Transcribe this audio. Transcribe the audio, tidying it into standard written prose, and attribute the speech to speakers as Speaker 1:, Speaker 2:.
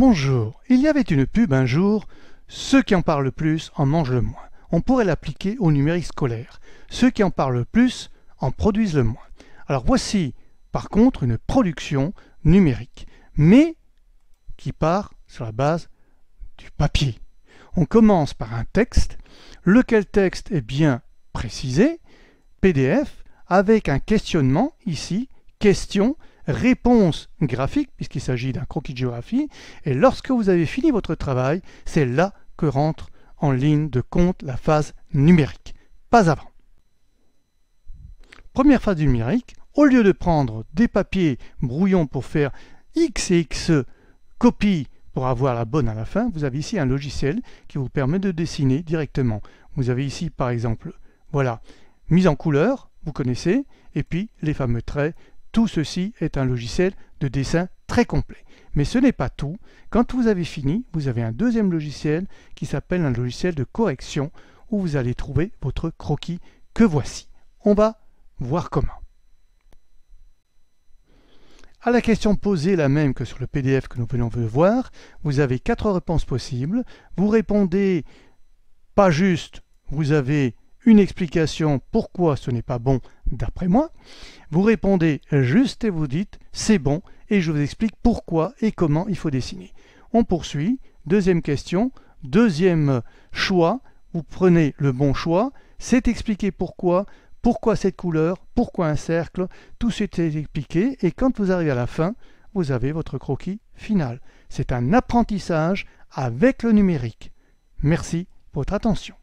Speaker 1: Bonjour, il y avait une pub un jour, ceux qui en parlent le plus en mangent le moins. On pourrait l'appliquer au numérique scolaire. Ceux qui en parlent le plus en produisent le moins. Alors voici par contre une production numérique, mais qui part sur la base du papier. On commence par un texte, lequel texte est bien précisé, PDF, avec un questionnement ici, question, réponse graphique, puisqu'il s'agit d'un croquis de géographie, et lorsque vous avez fini votre travail, c'est là que rentre en ligne de compte la phase numérique, pas avant. Première phase du numérique, au lieu de prendre des papiers brouillons pour faire X et X copies pour avoir la bonne à la fin, vous avez ici un logiciel qui vous permet de dessiner directement. Vous avez ici par exemple, voilà, mise en couleur, vous connaissez, et puis les fameux traits. Tout ceci est un logiciel de dessin très complet. Mais ce n'est pas tout. Quand vous avez fini, vous avez un deuxième logiciel qui s'appelle un logiciel de correction où vous allez trouver votre croquis que voici. On va voir comment. À la question posée, la même que sur le PDF que nous venons de voir, vous avez 4 réponses possibles. Vous répondez pas juste, vous avez une explication pourquoi ce n'est pas bon d'après moi. Vous répondez juste et vous dites c'est bon et je vous explique pourquoi et comment il faut dessiner. On poursuit. Deuxième question, deuxième choix. Vous prenez le bon choix. C'est expliqué pourquoi cette couleur, pourquoi un cercle. Tout c'est expliqué et quand vous arrivez à la fin, vous avez votre croquis final. C'est un apprentissage avec le numérique. Merci pour votre attention.